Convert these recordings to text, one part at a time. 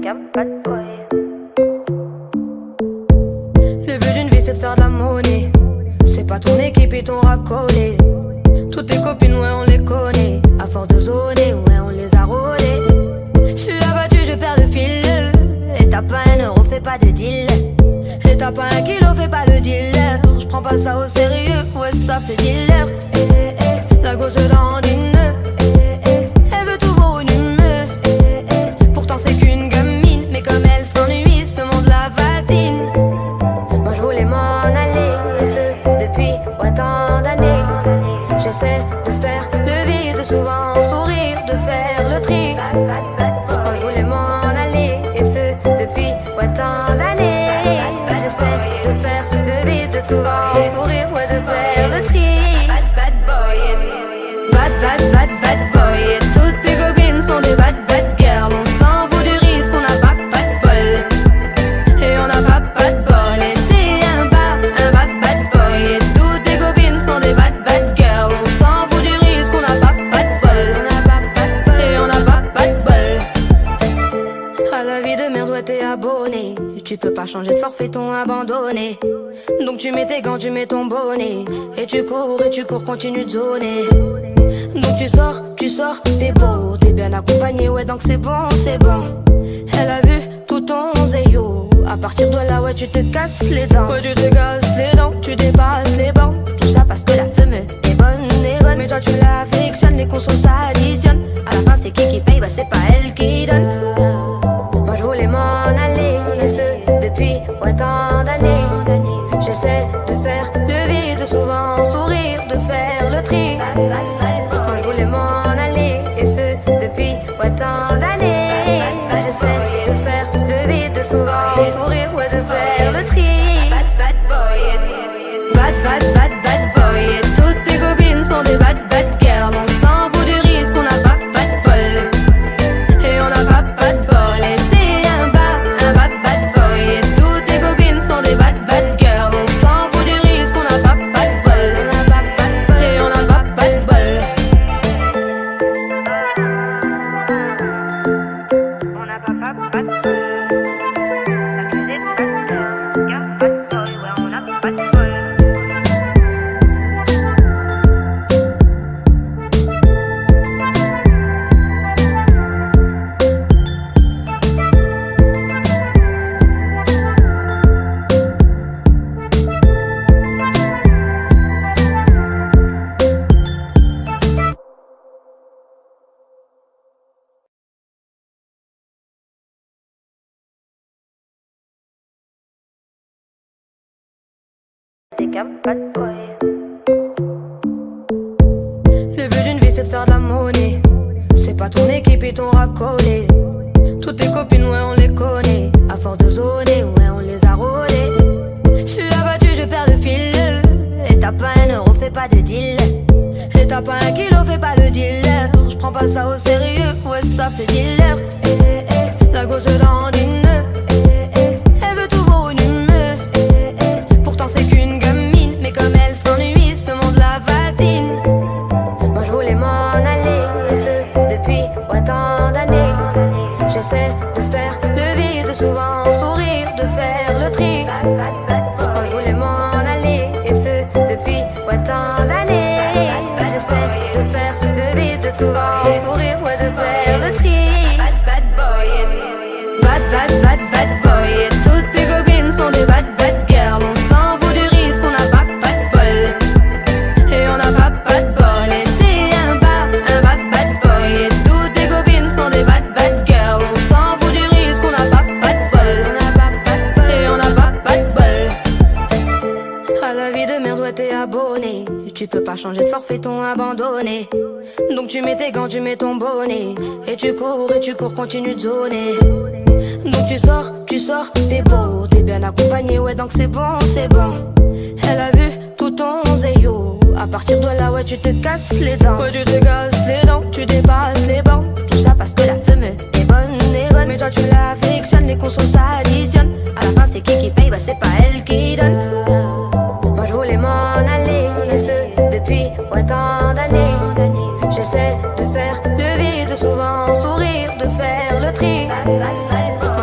Le but d'une vie c'est de faire de la monnaie. C'est pas ton équipe et ton racolé. Toutes tes copines ouais on les connaît. À force de zoner ouais on les a rôlées. J'suis abattu je perds le fil. Et t'as pas un euro fais pas de deal. Et t'as pas un kilo fais pas le dealer. J'prends pas ça au sérieux ouais ça fait dealer. La gosse dandine. Elle veut tout voir une humeur. Pourtant c'est qu'une gamine. Mais comme elle s'ennuie ce monde la fascine. Moi je voulais m'en aller. Et ce depuis tant d'années. J'essaie de faire le vide, souvent sourire, de faire le tri. Moi je voulais m'en aller. Et ce depuis tant d'années. J'essaie de faire le vide, souvent sourire, ouais de faire le tri. Bad boy. Et toutes tes copines sont des bad girls. On s'en fout du risque, on n'a pas de bol. Et on n'a pas de bol. Et t'es un bad boy. Et toutes tes copines sont des bad girls. On s'en fout du risque, on n'a pas de bol. Et on n'a pas de bol. À la vie de merde, ouais t'es abonné. Tu peux pas changer de forfait, ton abandonné. Donc tu mets tes gants, tu mets ton bonnet. Et tu cours, continue de zoner. Donc tu sors, t'es beau, t'es bien accompagné, ouais donc c'est bon. Elle a vu tout ton zéyo. À partir de là, ouais tu te casses les dents. Ouais tu te casses les dents, tu dépasses les bancs. Tout ça parce que la femme est bonne. Mais toi tu l'affectionnes, les consos s'additionnent. À la fin c'est qui paye, bah c'est pas elle qui donne. Moi je voulais m'en aller, et ce depuis tant d'années. J'essaie de faire le vide, souvent sourire, de faire le tri. Moi je voulais m'en aller, et ce depuis tant d'années. J'essaie de faire le vide, souvent sourire, ouais de faire le tri. Bad boy. Et toutes tes copines sont des bad girls. On s'en fout du risque, on n'a pas de bol. Et on n'a pas de bol. Et t'es un bad boy. Et toutes tes copines sont des bad girls. On s'en fout du risque, on n'a pas de bol. Et on n'a pas de bol. On n'a pas de bol. Le but d'une vie c'est de faire de la monnaie. C'est pas ton équipe et ton racolé. Toutes tes copines ouais on les connaît. À force de zoner ouais on les a rôlées. J'suis abattu je perds le fil. Et t'as pas un euro fais pas de deal. Et t'as pas un kilo fais pas le dealer. J'prends pas ça au sérieux ouais ça fait dealer. La gosse dandine. Elle veut tout voir une humeur. Pourtant c'est qu'une gamine. Mais comme elle s'ennuie ce monde la fascine. Moi je voulais m'en aller. Et ce depuis tant d'années. J'essaie de faire le vide, souvent sourire, de faire le tri. Moi je voulais m'en aller. Et ce depuis tant d'années. J'essaie de faire le vide, souvent sourire, ouais de faire le tri. Bad boy. Et toutes tes copines sont des bad girls. On s'en fout du risque, on n'a pas de bol. Et on n'a pas de bol. Et t'es un bad boy. Et toutes tes copines sont des bad girls. On s'en fout du risque, on n'a pas de bol. Et on n'a pas de bol. À la vie de merde, ouais t'es abonné. Tu peux pas changer de forfait, ton abandonné. Donc tu mets tes gants, tu mets ton bonnet. Et tu cours, continue de zoner. Donc tu sors, t'es beau, t'es bien accompagné, ouais donc c'est bon. Elle a vu tout ton zéyo. À partir de là, ouais tu te casses les dents. Ouais tu te casses les dents, tu dépasses les bancs. Tout ça parce que la femme est bonne. Mais toi tu l'affectionnes, les consos s'additionnent. À la fin c'est qui paye, bah c'est pas elle qui donne. Moi je voulais m'en aller, et ce depuis tant d'années. J'essaie de faire le vide, souvent sourire, de faire le tri. Moi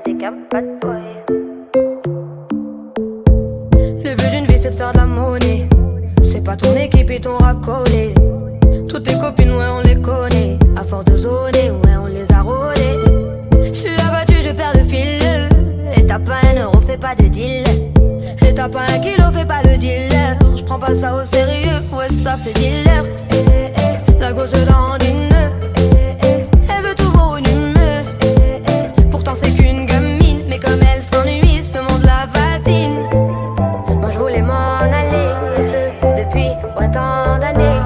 t'es qu'un bad boy. Le but d'une vie c'est de faire de la monnaie. C'est pas ton équipe et ton racolé. Toutes tes copines ouais on les connaît. À force de zoner ouais on les a rôlées. J'suis abattu je perds le fil. Et t'as pas un euro fais pas de deal. Et t'as pas un kilo fais pas le dealer. J'prends pas ça au sérieux ouais ça fait dealer. La gosse dandine. Elle veut tout voir une humeur. Pourtant c'est qu'une gamine. Mais comme elle s'ennuie ce monde la fascine. Moi je voulais m'en aller. Et ce depuis tant d'années.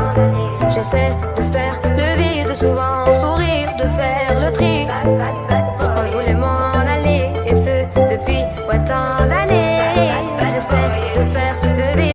J'essaie de faire le vide, souvent sourire, de faire le tri. Moi je voulais m'en aller, et ce depuis tant d'années. J'essaie de faire le vide.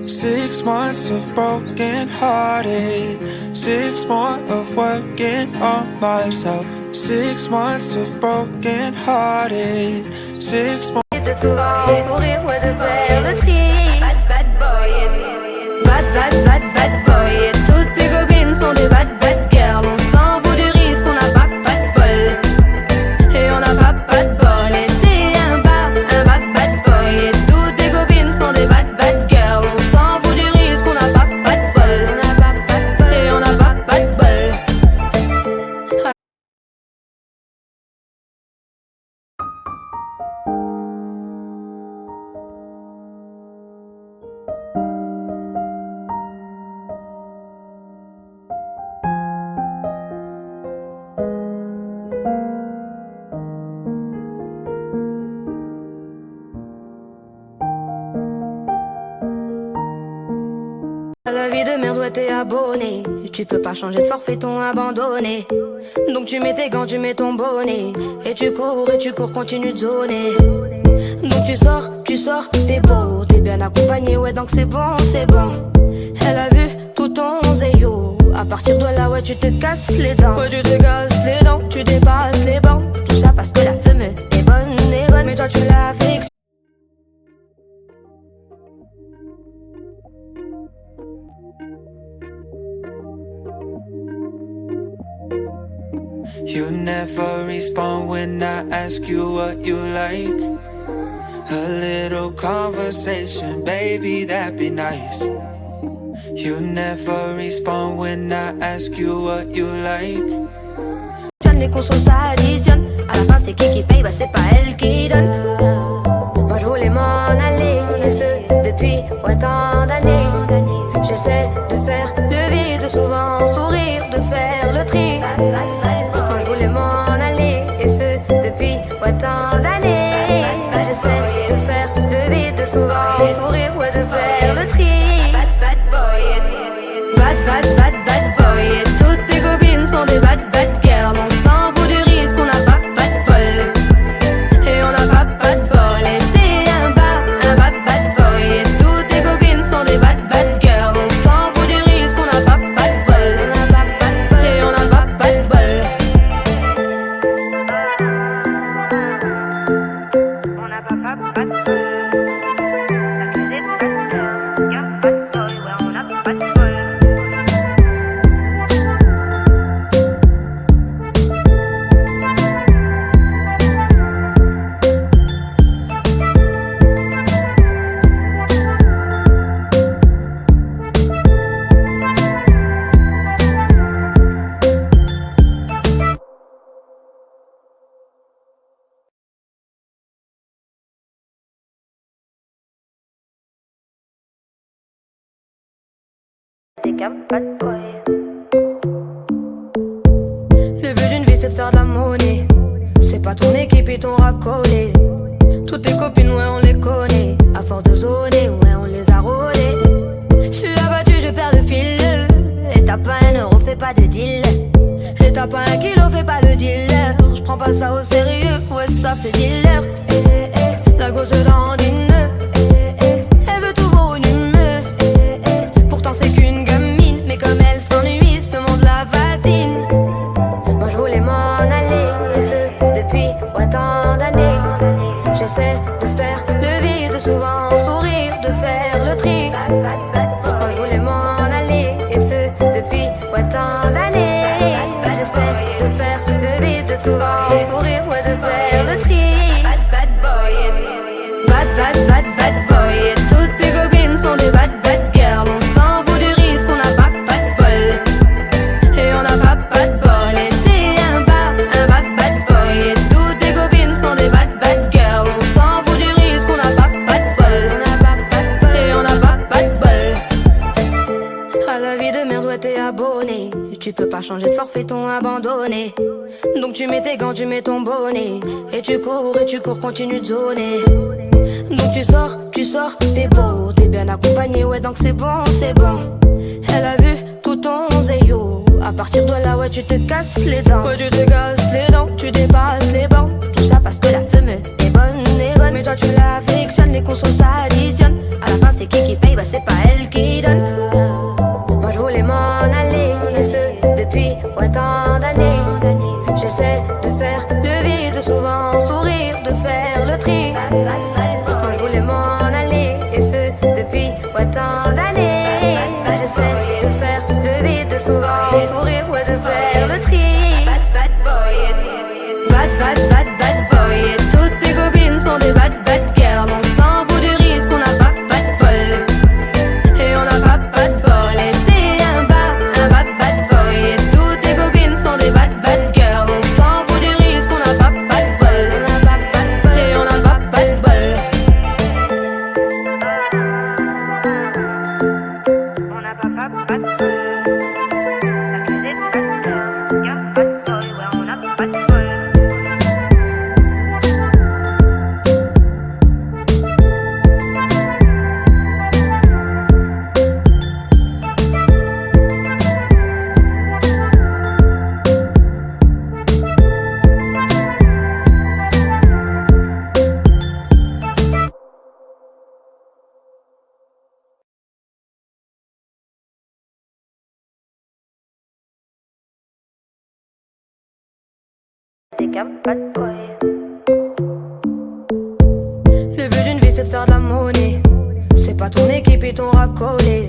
6 months of broken hearted, 6 more of working on myself. 6 months of broken hearted, 6 more. De souvent sourire, ouais, de faire le tri. Bad boy, bad boy. Et toutes tes copines sont des bad girls. On s'en fout du risque, on n'a pas de bol. Et on n'a pas de bol. Et t'es un bad boy. Et toutes tes copines sont des bad girls. On s'en fout du risque, on n'a pas de bol. Et on n'a pas de bol. La vie de merde, ouais, t'es abonné. Tu peux pas changer de forfait, ton abandonné. Donc tu mets tes gants, tu mets ton bonnet. Et tu cours, continue de zoner. Donc tu sors, t'es beau. T'es bien accompagné, ouais, donc c'est bon. Elle a vu tout ton zéyo. À partir de là, ouais, tu te casses les dents. Ouais, tu te casses les dents, tu dépasses les bancs. Tout ça parce que la femme est bonne. Mais toi, tu la fixes. You never respond when I ask you what you like. A little conversation, baby, that'd be nice. You never respond when I ask you what you like. Les consos s'additionnent. À la fin c'est qui paye, bah c'est pas elle qui donne. Moi je voulais m'en aller, et ce depuis tant d'années. J'essaie de faire le vide, souvent sourire, de faire le tri. Moi je voulais m'en aller, et ce depuis tant d'années. J'essaie de faire le vide, souvent sourire, ouais, de faire le tri. Bad boy. Et toutes tes copines sont des bad girls. On s'en fout du risque, on n'a pas de bol. Et on n'a pas de bol. Et t'es un bad boy. Et toutes tes copines sont des bad girls. On s'en fout du risque, on n'a pas de bol. Et on n'a pas de bol. On n'a pas de bol. T'es qu'un bad boy. Le but d'une vie c'est de faire de la monnaie. C'est pas ton équipe et ton racolé. Toutes tes copines ouais on les connaît. À force de zoner ouais on les a rôlées. J'suis abattu je perds le fil. Et t'as pas un euro fais pas de deal. Et t'as pas un kilo fais pas le dealer. J'prends pas ça au sérieux ouais ça fait dealer. La gosse dandine. Elle veut tout voir une humeur. Pourtant c'est qu'une gamine. Mais comme elle s'ennuie ce monde la fascine. Moi je voulais m'en aller, et ce depuis tant d'années. J'essaie de Moi je voulais m'en aller, et ce depuis tant d'années. J'essaie de faire le vide, souvent sourire, ouais, de faire le tri. Bad boy, et toutes tes copines sont des bad girls. On s'en fout du risque, on n'a pas de bol. Et on n'a pas de bol, et t'es un bad boy. Et toutes tes copines sont des bad girls. On s'en fout du risque, on n'a pas de bol. Et on n'a pas de bol. À la vie de merde, ouais, t'es abonné. Tu peux pas changer de forfait, ton abandonné. Donc tu mets tes gants, tu mets ton bonnet. Et tu cours, continue de zoner. Donc tu sors, t'es beau, t'es bien accompagné, ouais, donc c'est bon. Elle a vu tout ton zéyo. À partir de là, ouais, tu te casses les dents. Ouais, tu te casses les dents, tu dépasses les bancs. Tout ça parce que la femme est bonne. Mais toi tu l'affectionnes, les consos s'additionnent. À la fin, c'est qui paye, bah c'est pas elle qui donne. Moi je voulais m'en aller, et ce depuis tant d'années. J'essaie de faire le vide, souvent sourire, de faire le tri. Moi je voulais m'en aller, et ce depuis tant d'années. J'essaie de faire le vide, souvent sourire, ouais, de faire le tri. Bad boy, et toutes tes copines sont des bad girls. On s'en fout du risque, on n'a pas de bol. Et on n'a pas de bol, et t'es un bad boy. Et toutes tes copines sont des bad girls. On s'en fout du risque, on n'a pas de bol. Et on n'a pas de bol. On n'a pas de bol. Accusé de bad girl, y'a pas de bol, ouais, on n'a pas de bol. Le but d'une vie c'est de faire de la monnaie. C'est pas ton équipe et ton racolé.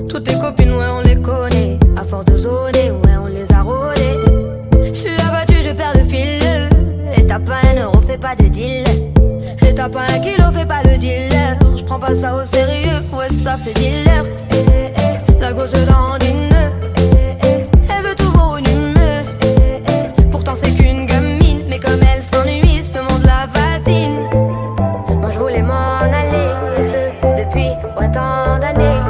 Toutes tes copines, ouais, on les connaît. À force de zoner, ouais, on les a rôlées. Je suis abattu, je perds le fil. Et t'as pas un euro, fais pas de deal. Et t'as pas un kilo, fais pas le dealer. Je prends pas ça au sérieux, ouais, ça fait dealer. La gosse dandine. Elle veut tout volumineux. Pourtant c'est qu'une gamine, mais comme elle s'ennuie, ce monde la fascine. Moi je voulais m'en aller, et ce depuis tant d'années.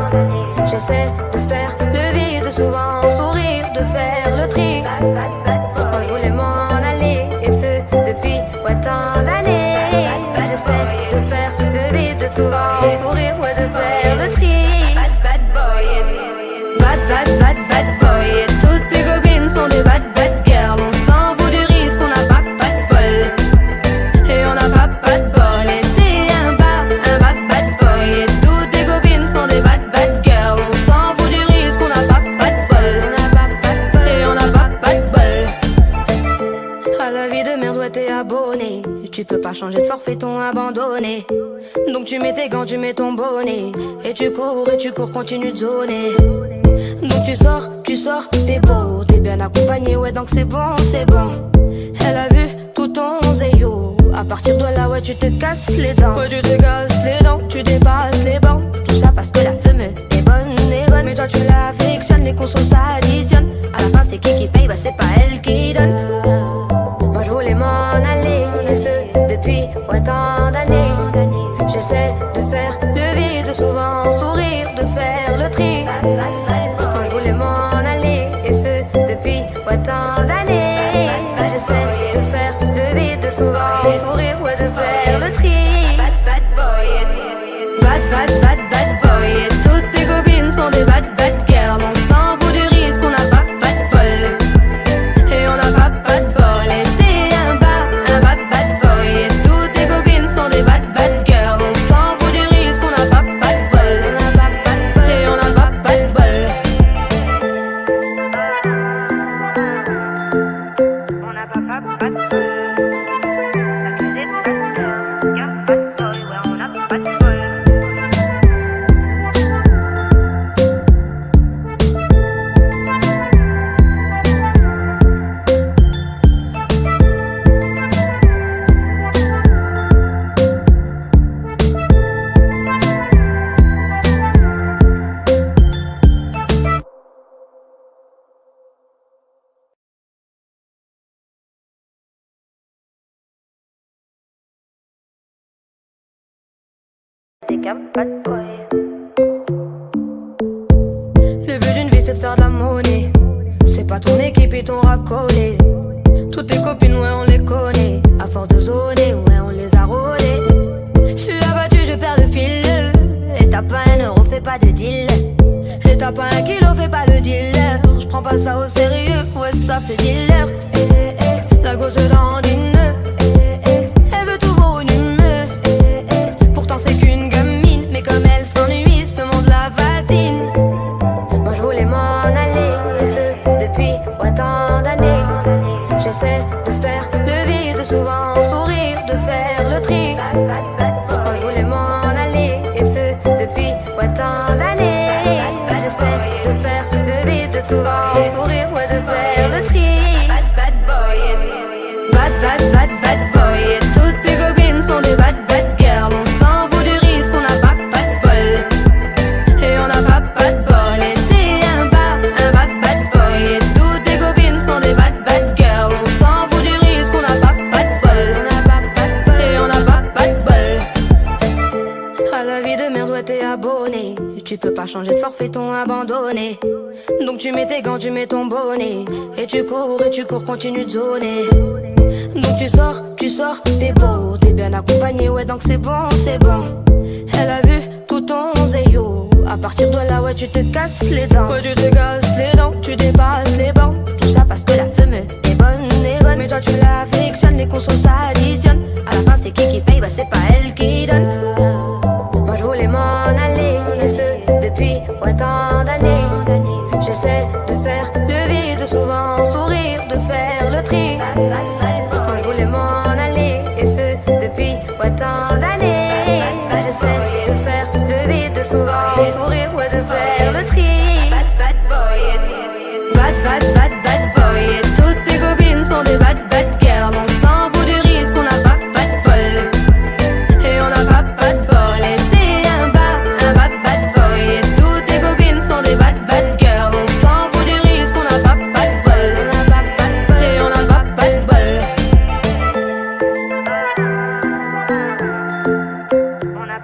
J'essaie de faire le vide, souvent sourire, de faire le tri. Moi je voulais m'en aller, et ce depuis tant d'années. J'essaie de faire le vide, souvent sourire, ouais, de faire le tri. Bad boy, et toutes tes copines sont des bad girls. On s'en fout du risque, on n'a pas de bol. Et on n'a pas de bol, et t'es un bad boy. Et toutes tes copines sont des bad girls. On s'en fout du risque, on n'a pas de bol. Et on n'a pas de bol. À la vie de merde, ouais, t'es abonné. Tu peux pas changer de forfait, ton abandonné. Donc tu mets tes gants, tu mets ton bonnet. Et tu cours, continue de zoner. Donc tu sors, t'es beau, t'es bien accompagné, ouais, donc c'est bon. Elle a vu tout ton zéyo. À partir de là, ouais, tu te casses les dents. Ouais, tu te casses les dents, tu dépasses les bancs. Tout ça parce que la femme est bonne. Mais toi tu l'affectionnes, les consos s'additionnent. À la fin, c'est qui paye, bah c'est pas elle qui donne. Moi je voulais m'en aller, et ce depuis tant d'années. J'essaie de faire le vide, souvent sourire, de faire le tri. Moi je voulais m'en aller, et ce depuis tant d'années. J'essaie de faire le vide, souvent sourire, ouais, de faire le tri. Bad boy, et toutes tes copines sont des bad girls. On s'en fout du risque, on n'a pas de bol. Et on n'a pas de bol, et t'es un bad boy. Et toutes tes copines sont des bad girls. On s'en fout du risque, on n'a pas de bol. Et on n'a pas de bol. Le but d'une vie c'est de faire de la monnaie. C'est pas ton équipe et ton racolé. Toutes tes copines ouais on les connaît. À force de zoner ouais on les a rôlées. J'suis abattu je perds le fil. Et t'as pas un euro fais pas de deal. Et t'as pas un kilo fais pas le dealer. J'prends pas ça au sérieux ouais ça fait dealer. La gosse dandine. Elle veut tout voir une humeur. Pourtant c'est qu'une gamine. Mais comme elle s'ennuie ce monde la fascine. Moi je voulais m'en aller. Et ce depuis autant d'années. J'essaie de faire le vide, souvent sourire, de faire le tri. Moi je voulais m'en aller. Et ce depuis autant d'années. J'essaie de faire le vide, souvent sourire, ouais de faire le tri. Bad boy. Et toutes tes copines sont des bad girls. On s'en fout du risque, on n'a pas de bol. Et on n'a pas de bol. Et t'es un bad boy. Et toutes tes copines sont des bad girls. On s'en fout du risque, on n'a pas de bol. Et on n'a pas de bol. À la vie de merde, ouais t'es abonné. Tu peux pas changer de forfait, ton abandonné. Donc tu mets tes gants, tu mets ton bonnet. Et tu cours, continue de zoner. Donc tu sors, t'es beau, t'es bien accompagné, ouais donc c'est bon. Elle a vu tout ton zéyo. À partir de là, ouais tu te casses les dents. Ouais tu te casses les dents, tu dépasses les bancs. Tout ça parce que la femme est bonne. Mais toi tu l'affectionnes, les consos s'additionnent. À la fin c'est qui paye, bah c'est pas elle qui donne. Moi je voulais m'en aller, et ce depuis autant d'années. J'essaie de faire le vide, souvent sourire, de faire le tri. Moi je voulais m'en aller, et ce depuis autant d'années. J'essaie de faire le vide, souvent sourire, ouais de faire le tri. Bad boy. Et toutes tes copines sont des bad girls. On s'en fout du risque, on n'a pas de bol. Et on n'a pas de bol. Et t'es un bad boy. Et toutes tes copines sont des bad girls. On s'en fout du risque, on n'a pas de bol. Et on n'a pas de bol. On n'a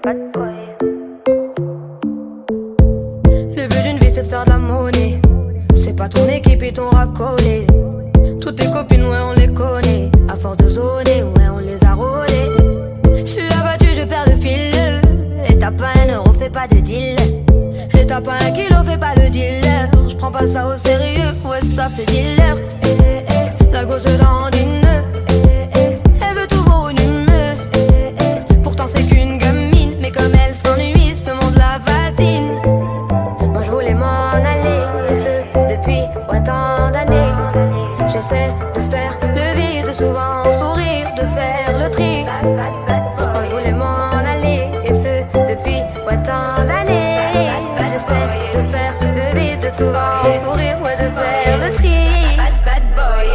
pas de bol. Le but d'une vie c'est de faire de la monnaie. C'est pas ton équipe et ton racolé. Toutes tes copines ouais on les connaît. À force de zoner ouais on les a rôlées. J'suis abattu je perds le fil. Et t'as pas un euro fais pas de deal. Et t'as pas un kilo fais pas le dealer. J'prends pas ça au sérieux ouais ça fait dealer. La gosse dandine. Elle veut tout voir une humeur. Pourtant c'est qu'une gamine. Mais comme elle s'ennuie ce monde la fascine. Moi je voulais m'en aller. Et ce depuis autant d'années. J'essaie de faire le vide, souvent sourire, de faire le tri. Moi je voulais m'en aller. Et ce depuis autant d'années. J'essaie de faire le vide, souvent sourire, ouais de faire le tri. Bad boy.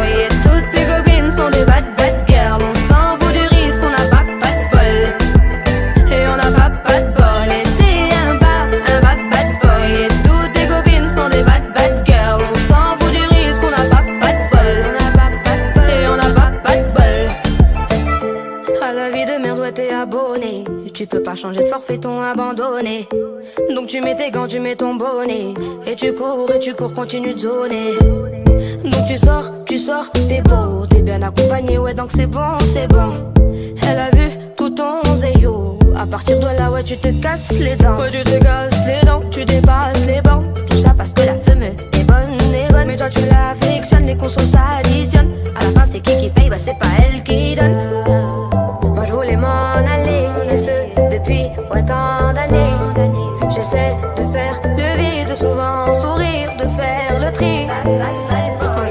Et toutes tes copines sont des bad girls. On s'en fout du risque, on n'a pas de bol. Et on n'a pas de bol. Et t'es un bad boy. Et toutes tes copines sont des bad girls. On s'en fout du risque, on n'a pas de bol. Et on n'a pas de bol. À la vie de merde, ouais t'es abonné. Tu peux pas changer de forfait, ton abandonné. Donc tu mets tes gants, tu mets ton bonnet. Et tu cours, continue de zoner. Donc tu sors, t'es beau, t'es bien accompagné, ouais donc c'est bon. Elle a vu tout ton zéyo. À partir de là, ouais tu te casses les dents. Ouais tu te casses les dents, tu dépasses les bancs. Tout ça parce que la femme est bonne. Mais toi tu l'affectionnes, les consos s'additionnent. À la fin c'est qui paye, bah c'est pas elle qui donne. Moi je voulais m'en aller, et ce depuis autant d'années. J'essaie de faire le vide, souvent sourire, de faire le tri. Moi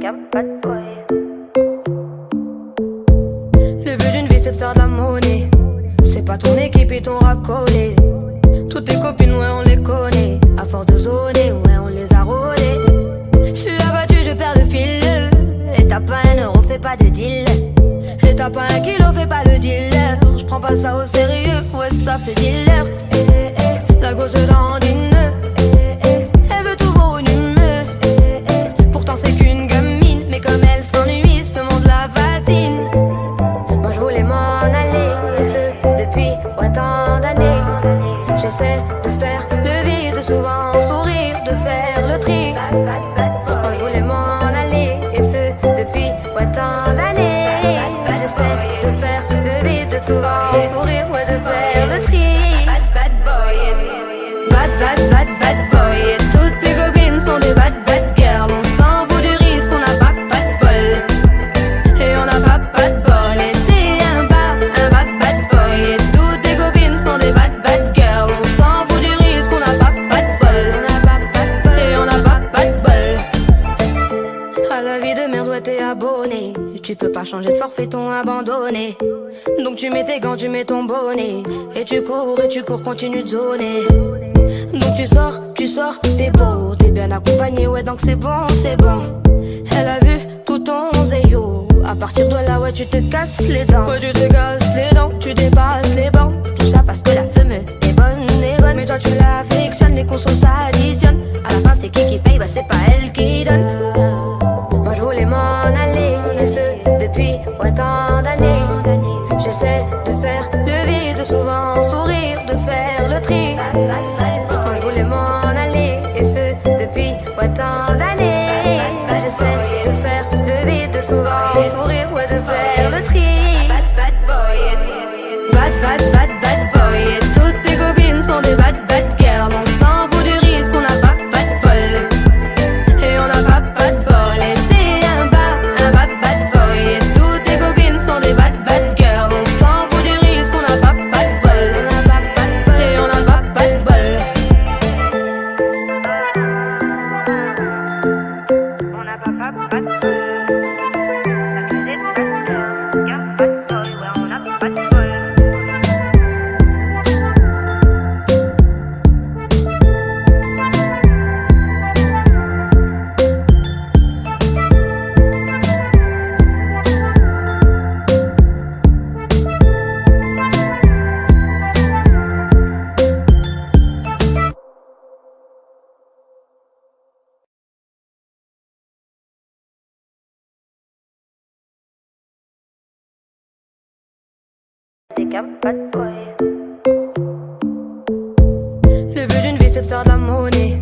Le but d'une vie c'est de faire de la monnaie. C'est pas ton équipe et ton racolé. Toutes tes copines ouais on les connaît. À force de zoner ouais on les a rôlées. J'suis abattu je perds le fil. Et t'as pas un euro fais pas de deal. Et t'as pas un kilo fais pas le dealer. J'prends pas ça au sérieux ouais ça fait dealer. La gosse dandine. Elle veut tout volume. Pourtant c'est qu'une gamine. Mais comme elle s'ennuie ce monde la fascine. Moi je voulais m'en aller. Et ce depuis autant d'années. J'essaie de faire le vide, souvent sourire, de faire le tri. Moi je voulais m'en aller. Et ce depuis autant d'années. J'essaie de faire le vide, souvent sourire, ouais de faire le tri. Bad boy. Et toutes tes copines sont des bad girls. On s'en fout du risque, on n'a pas de bol. Et on n'a pas de bol. Et t'es un bad boy. Et toutes tes copines sont des bad girls. On s'en fout du risque, on n'a pas de bol. Et on n'a pas de bol. À la vie de merde, ouais t'es abonné. Tu peux pas changer de forfait, ton abandonné. Donc tu mets tes gants, tu mets ton bonnet. Et tu cours, continue de zoner. Donc tu sors, t'es beau, t'es bien accompagné, ouais donc c'est bon. Elle a vu tout ton zéyo. À partir de là, ouais tu te casses les dents. Ouais tu te casses les dents, tu dépasses les bancs. Tout ça parce que la femme est bonne. Mais toi tu l'affectionnes, les consos s'additionnent. À la fin c'est qui paye, bah c'est pas elle qui donne. Moi je voulais m'en aller, et ce depuis autant d'années. J'essaie de faire le vide, souvent sourire, de faire le tri. Moi je voulais m'en aller, et ce depuis autant d'années. J'essaie de faire le vide, souvent sourire, ouais de faire le tri. Bad boy. Et toutes tes copines sont des bad girls. On s'en fout du risque, on n'a pas de bol. Et on n'a pas de bol. Et t'es un bad boy. Et toutes tes copines sont des bad girls. On s'en fout du risque, on n'a pas de bol. Et on n'a pas de bol. On n'a pas de bol. Le but d'une vie c'est de faire de la monnaie.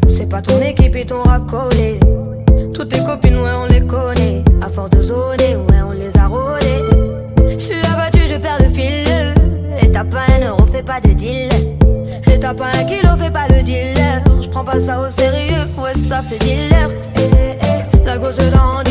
C'est pas ton équipe et ton racolé. Toutes tes copines ouais on les connaît. À force de zoner ouais on les a rôlées. J'suis abattu je perds le fil. Et t'as pas un euro fais pas de deal. Et t'as pas un kilo fais pas le dealer. J'prends pas ça au sérieux ouais ça fait dealer. La gosse dandine.